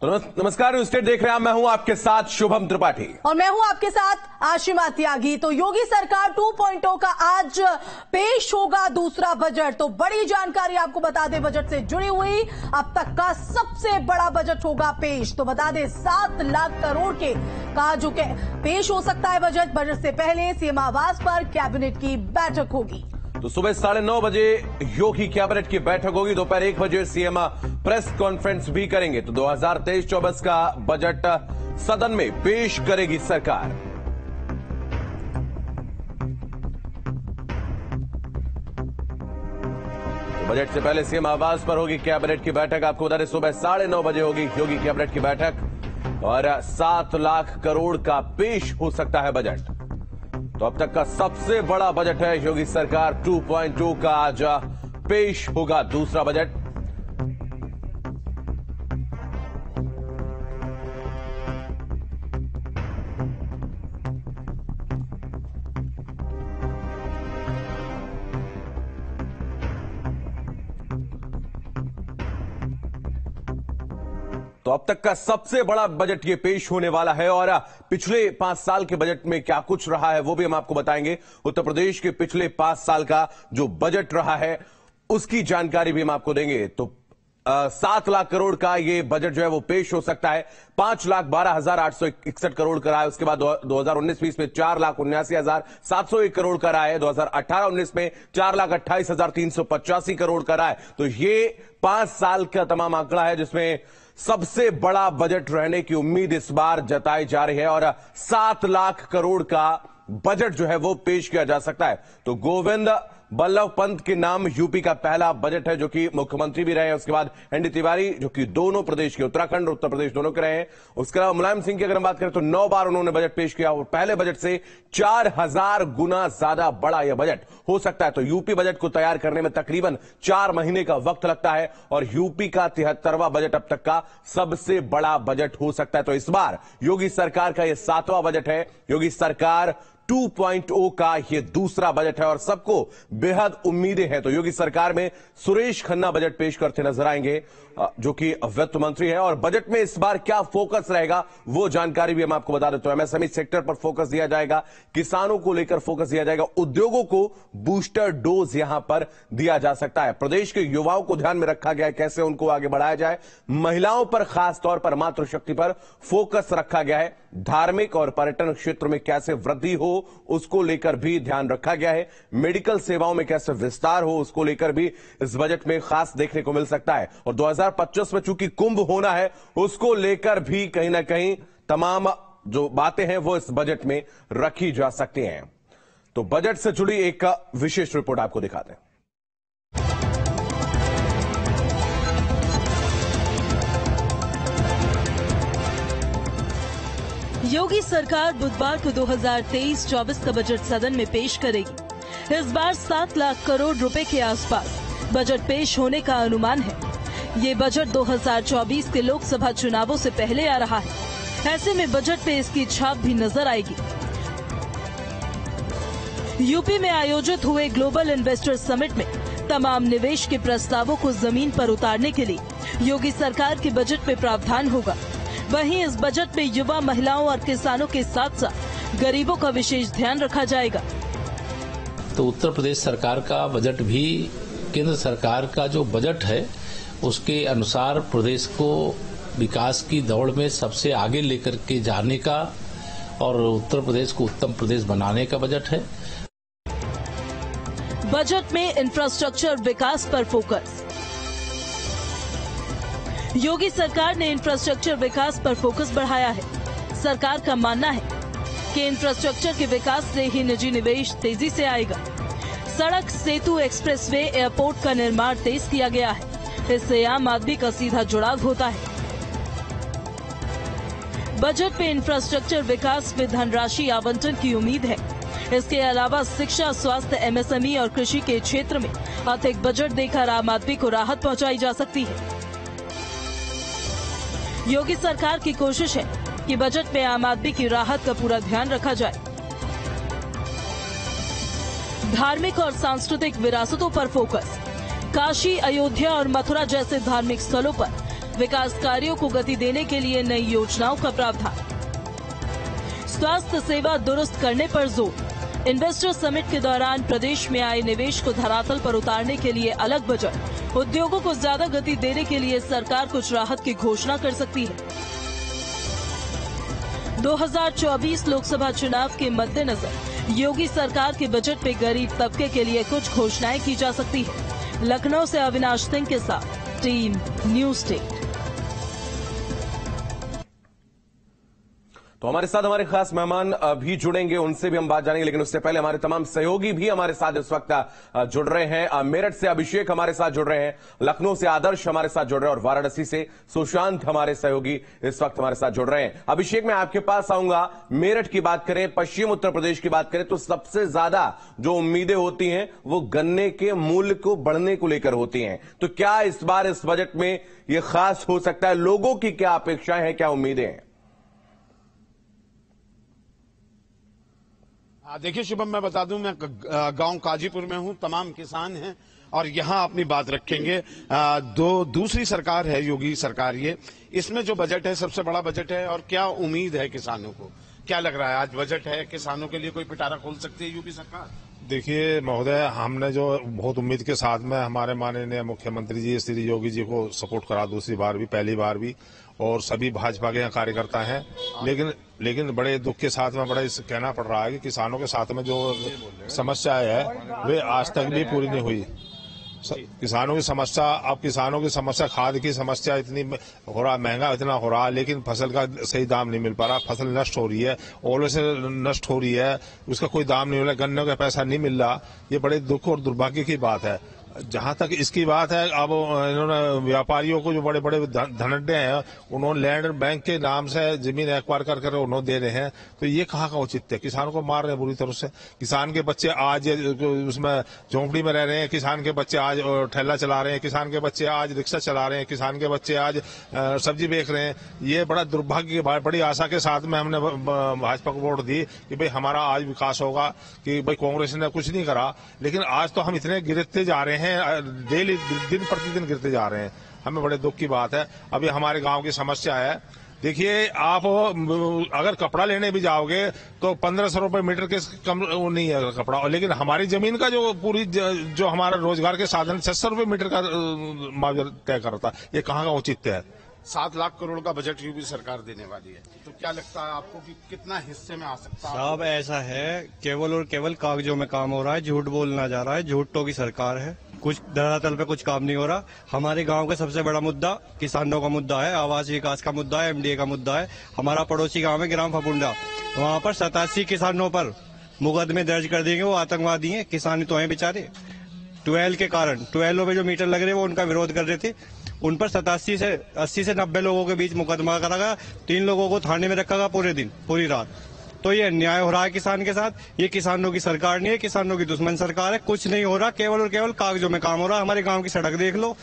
नमस्कार, news state देख रहे हैं। मैं हूं आपके साथ शुभम त्रिपाठी और मैं हूं आपके साथ आशिमा त्यागी। तो योगी सरकार 2.0 का आज पेश होगा दूसरा बजट। तो बड़ी जानकारी आपको बता दें बजट से जुड़ी हुई, अब तक का सबसे बड़ा बजट होगा पेश। तो बता दें 7 लाख करोड़ के का जो पेश हो सकता है बजट। बजट से पहले सीएम आवास पर कैबिनेट की बैठक होगी। तो सुबह 9:30 बजे योगी कैबिनेट की बैठक होगी। दोपहर 1 बजे सीएम प्रेस कॉन्फ्रेंस भी करेंगे। तो 2023-24 का बजट सदन में पेश करेगी सरकार। तो बजट से पहले सीएम आवास पर होगी कैबिनेट की बैठक। आपको बता दें सुबह 9:30 बजे होगी योगी कैबिनेट की बैठक और 7 लाख करोड़ का पेश हो सकता है बजट। तो अब तक का सबसे बड़ा बजट है योगी सरकार 2.2 का आज पेश होगा दूसरा बजट। तो अब तक का सबसे बड़ा बजट ये पेश होने वाला है और पिछले 5 साल के बजट में क्या कुछ रहा है वो भी हम आपको बताएंगे। उत्तर प्रदेश के पिछले 5 साल का जो बजट रहा है उसकी जानकारी भी हम आपको देंगे। तो 7 लाख करोड़ का ये बजट जो है वो पेश हो सकता है। 5,12,861 करोड़ का रहा है। उसके बाद 2019-20 में 4,79,701 करोड़ का रहा है। 2018-19 में 4,28,385 करोड़ का रहा है। तो ये 5 साल का तमाम आंकड़ा है जिसमें सबसे बड़ा बजट रहने की उम्मीद इस बार जताई जा रही है और 7 लाख करोड़ का बजट जो है वो पेश किया जा सकता है। तो गोविंद बल्लभ पंत के नाम यूपी का पहला बजट है जो कि मुख्यमंत्री भी रहे हैं। उसके बाद एनडी तिवारी जो कि दोनों प्रदेश के, उत्तराखंड और उत्तर प्रदेश दोनों के रहे हैं। उसके अलावा मुलायम सिंह की अगर हम बात करें तो 9 बार उन्होंने बजट पेश किया और पहले बजट से 4000 गुना ज्यादा बड़ा यह बजट हो सकता है। तो यूपी बजट को तैयार करने में तकरीबन 4 महीने का वक्त लगता है और यूपी का 73वां बजट अब तक का सबसे बड़ा बजट हो सकता है। तो इस बार योगी सरकार का यह 7वां बजट है। योगी सरकार 2.0 का यह दूसरा बजट है और सबको बेहद उम्मीदें हैं। तो योगी सरकार में सुरेश खन्ना बजट पेश करते नजर आएंगे जो कि वित्त मंत्री है और बजट में इस बार क्या फोकस रहेगा वो जानकारी भी हम आपको बता देते हैं। एमएसएमई सेक्टर पर फोकस दिया जाएगा, किसानों को लेकर फोकस दिया जाएगा, उद्योगों को बूस्टर डोज यहां पर दिया जा सकता है। प्रदेश के युवाओं को ध्यान में रखा गया है, कैसे उनको आगे बढ़ाया जाए। महिलाओं पर खास तौर पर मातृशक्ति पर फोकस रखा गया है। धार्मिक और पर्यटन क्षेत्र में कैसे वृद्धि हो उसको लेकर भी ध्यान रखा गया है। मेडिकल सेवाओं में कैसे विस्तार हो उसको लेकर भी इस बजट में खास देखने को मिल सकता है। और 2025 में चूंकि कुंभ होना है उसको लेकर भी कहीं ना कहीं तमाम जो बातें हैं वो इस बजट में रखी जा सकती हैं। तो बजट से जुड़ी एक विशेष रिपोर्ट आपको दिखाते हैं। योगी सरकार बुधवार को 2023-24 का बजट सदन में पेश करेगी। इस बार 7 लाख करोड़ रुपए के आसपास बजट पेश होने का अनुमान है। ये बजट 2024 के लोकसभा चुनावों से पहले आ रहा है। ऐसे में बजट पे इसकी छाप भी नजर आएगी। यूपी में आयोजित हुए ग्लोबल इन्वेस्टर समिट में तमाम निवेश के प्रस्तावों को जमीन पर उतारने के लिए योगी सरकार के बजट में प्रावधान होगा। वहीं इस बजट में युवा, महिलाओं और किसानों के साथ साथ गरीबों का विशेष ध्यान रखा जाएगा। तो उत्तर प्रदेश सरकार का बजट भी केंद्र सरकार का जो बजट है उसके अनुसार प्रदेश को विकास की दौड़ में सबसे आगे लेकर के जाने का और उत्तर प्रदेश को उत्तम प्रदेश बनाने का बजट है। बजट में इंफ्रास्ट्रक्चर विकास पर फोकस। योगी सरकार ने इंफ्रास्ट्रक्चर विकास पर फोकस बढ़ाया है। सरकार का मानना है कि इंफ्रास्ट्रक्चर के विकास से ही निजी निवेश तेजी से आएगा। सड़क, सेतु, एक्सप्रेसवे, एयरपोर्ट का निर्माण तेज किया गया है। इससे आम आदमी का सीधा जुड़ाव होता है। बजट में इंफ्रास्ट्रक्चर विकास में धनराशि आवंटन की उम्मीद है। इसके अलावा शिक्षा, स्वास्थ्य, एमएसएमई और कृषि के क्षेत्र में अधिक बजट देकर आम आदमी को राहत पहुंचाई जा सकती है। योगी सरकार की कोशिश है कि बजट में आम आदमी की राहत का पूरा ध्यान रखा जाए। धार्मिक और सांस्कृतिक विरासतों पर फोकस। काशी, अयोध्या और मथुरा जैसे धार्मिक स्थलों पर विकास कार्यों को गति देने के लिए नई योजनाओं का प्रावधान, स्वास्थ्य सेवा दुरुस्त करने पर जोर। इन्वेस्टर समिट के दौरान प्रदेश में आए निवेश को धरातल पर उतारने के लिए अलग बजट। उद्योगों को ज्यादा गति देने के लिए सरकार कुछ राहत की घोषणा कर सकती है। 2024 लोकसभा चुनाव के मद्देनजर योगी सरकार के बजट में गरीब तबके के लिए कुछ घोषणाएं की जा सकती है। लखनऊ से अविनाश सिंह के साथ टीम न्यूज स्टेट। तो हमारे साथ हमारे खास मेहमान भी जुड़ेंगे, उनसे भी हम बात जानेंगे, लेकिन उससे पहले हमारे तमाम सहयोगी भी हमारे साथ इस वक्त जुड़ रहे हैं। मेरठ से अभिषेक हमारे साथ जुड़ रहे हैं, लखनऊ से आदर्श हमारे साथ जुड़ रहे हैं और वाराणसी से सुशांत हमारे सहयोगी इस वक्त हमारे साथ जुड़ रहे हैं। अभिषेक, मैं आपके पास आऊंगा। मेरठ की बात करें, पश्चिम उत्तर प्रदेश की बात करें तो सबसे ज्यादा जो उम्मीदें होती हैं वो गन्ने के मूल्य को बढ़ने को लेकर होती हैं। तो क्या इस बार इस बजट में यह खास हो सकता है? लोगों की क्या अपेक्षाएं हैं, क्या उम्मीदें हैं? देखिए शुभम, मैं बता दूं, मैं गांव काजीपुर में हूं, तमाम किसान हैं और यहां अपनी बात रखेंगे। दूसरी सरकार है योगी सरकार, ये इसमें जो बजट है सबसे बड़ा बजट है और क्या उम्मीद है किसानों को? क्या लग रहा है आज बजट है, किसानों के लिए कोई पिटारा खोल सकती है योगी सरकार? देखिए महोदय, हमने जो बहुत उम्मीद के साथ में हमारे माननीय मुख्यमंत्री जी श्री योगी जी को सपोर्ट करा, दूसरी बार भी, पहली बार भी, और सभी भाजपा के यहाँ कार्यकर्ता हैं, लेकिन बड़े दुख के साथ में बड़ा कहना पड़ रहा है कि किसानों के साथ में जो समस्याएं है वे आज तक भी पूरी नहीं हुई। किसानों की समस्या, अब किसानों की समस्या, खाद की समस्या इतनी हो रहा, महंगा इतना हो रहा, लेकिन फसल का सही दाम नहीं मिल पा रहा, फसल नष्ट हो रही है, ओले से नष्ट हो रही है, उसका कोई दाम नहीं मिल रहा, गन्ने का पैसा नहीं मिल रहा। ये बड़े दुख और दुर्भाग्य की बात है। जहां तक इसकी बात है, अब इन्होंने व्यापारियों को जो बड़े बड़े धनड्डे हैं उन्होंने लैंड बैंक के नाम से जमीन एक्वायर कर उन्होंने दे रहे हैं, तो ये कहाँ का औचित्य है? किसानों को मार रहे हैं बुरी तरह से। किसान के बच्चे आज उसमें झोंपड़ी में रह रहे हैं, किसान के बच्चे आज ठेला चला रहे हैं, किसान के बच्चे आज रिक्शा चला रहे हैं, किसान के बच्चे आज सब्जी बेच रहे हैं। ये बड़ा दुर्भाग्य की बात। बड़ी आशा के साथ में हमने भाजपा को वोट दी कि भाई हमारा आज विकास होगा, कि भाई कांग्रेस ने कुछ नहीं करा, लेकिन आज तो हम इतने गिरते जा रहे हैं, डेली दिन प्रतिदिन गिरते जा रहे हैं। हमें बड़े दुख की बात है। अभी हमारे गांव की समस्या है, देखिए आप अगर कपड़ा लेने भी जाओगे तो 1500 रुपए मीटर के कम नहीं है कपड़ा, लेकिन हमारी जमीन का जो पूरी जो हमारा रोजगार के साधन 600 रुपए मीटर का मुआवजा तय करता है। ये कहाँ का औचित्य है? 7 लाख करोड़ का बजट यूपी सरकार देने वाली है, तो क्या लगता है आपको कि कितना हिस्से में आ सकता है? साहब ऐसा है, केवल और केवल कागजों में काम हो रहा है, झूठ बोलना जा रहा है, झूठों की सरकार है, कुछ धरातल पे कुछ काम नहीं हो रहा। हमारे गांव का सबसे बड़ा मुद्दा किसानों का मुद्दा है, आवास विकास का मुद्दा है, एमडीए का मुद्दा है। हमारा पड़ोसी गांव है ग्राम फपुंडा, वहाँ पर 87 किसानों पर मुकदमे दर्ज कर देंगे, वो आतंकवादी हैं, किसान तो हैं बेचारे। 12 के कारण 12 पे जो मीटर लग रहे वो उनका विरोध कर रहे थे, उन पर 87 से 80 से 90 लोगों के बीच मुकदमा करा गया, 3 लोगों को थाने में रखा गया पूरे दिन पूरी रात। तो ये अन्याय हो रहा है किसान के साथ। ये किसानों की सरकार नहीं है, किसानों की दुश्मन सरकार है। कुछ नहीं हो रहा, केवल और केवल कागजों में काम हो रहा है। हमारे गांव की सड़क देख लो,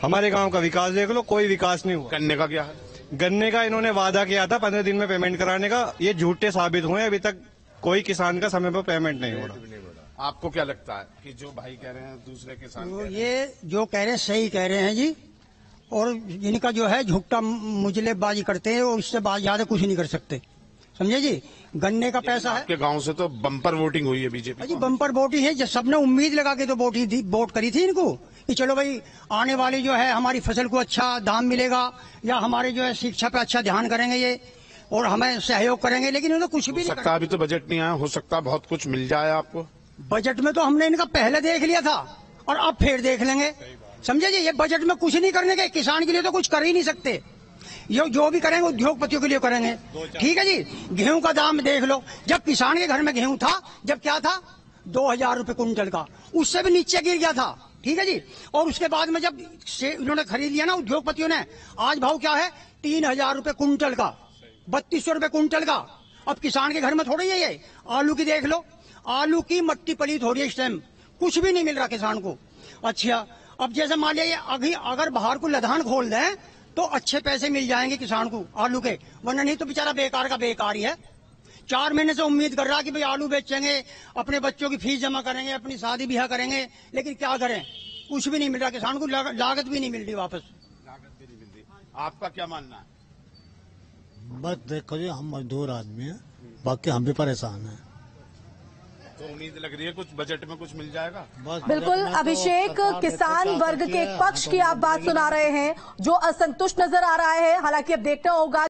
हमारे गांव का विकास देख लो, कोई विकास नहीं हुआ। गन्ने का क्या है? गन्ने का इन्होंने वादा किया था 15 दिन में पेमेंट कराने का, ये झूठे साबित हुए। अभी तक कोई किसान का समय पर पेमेंट नहीं हो रहा। आपको क्या लगता है कि जो भाई कह रहे हैं दूसरे किसान तो ये जो कह रहे हैं सही कह रहे हैं जी, और जिनका जो है झुकटा मुजलेबाजी करते हैं वो इससे ज्यादा कुछ नहीं कर सकते, समझे जी। गन्ने का पैसा है। आपके गांव से तो बम्पर वोटिंग हुई है बीजेपी जी, बम्पर वोटिंग है, जब सबने उम्मीद लगा के तो वोट करी थी इनको कि चलो भाई आने वाली जो है हमारी फसल को अच्छा दाम मिलेगा, या हमारे जो है शिक्षा पे अच्छा ध्यान करेंगे ये और हमें सहयोग करेंगे, लेकिन उन्होंने कुछ भी नहीं करा। अभी तो बजट नहीं आया, हो सकता बहुत कुछ मिल जाए आपको। बजट में तो हमने इनका पहले देख लिया था और अब फिर देख लेंगे, समझे जी। ये बजट में कुछ नहीं करने के, किसान के लिए तो कुछ कर ही नहीं सकते। ये जो भी करेंगे उद्योगपतियों के लिए करेंगे, ठीक है जी। गेहूं का दाम देख लो, जब किसान के घर में गेहूं था, जब क्या था 2000 रुपए कुंटल का, उससे भी नीचे गिर गया था, ठीक है जी। और उसके बाद में जब इन्होंने खरीद लिया ना उद्योगपतियों ने, आज भाव क्या है 3000 रुपए कुंटल का, 3200 रुपए कुंटल का। अब किसान के घर में थोड़ी है ये। आलू की देख लो, आलू की मट्टी पलीत हो रही है इस टाइम, कुछ भी नहीं मिल रहा किसान को। अच्छा, अब जैसे मान लिया अभी अगर बाहर को लदान खोल दें तो अच्छे पैसे मिल जाएंगे किसान को आलू के, वरना नहीं तो बेचारा बेकार का बेकार ही है। 4 महीने से उम्मीद कर रहा कि भाई आलू बेचेंगे, अपने बच्चों की फीस जमा करेंगे, अपनी शादी ब्याह करेंगे, लेकिन क्या करें, कुछ भी नहीं मिल रहा किसान को, लागत भी नहीं मिल रही वापस। आपका क्या मानना है? बस देखो जी, हम मजदूर आदमी हैं, बाकी हम भी परेशान हैं। तो उम्मीद लग रही है कुछ बजट में कुछ मिल जाएगा। बिल्कुल अभिषेक, किसान वर्ग के एक पक्ष की आप बात सुना रहे हैं जो असंतुष्ट नजर आ रहा है। हालांकि अब देखना होगा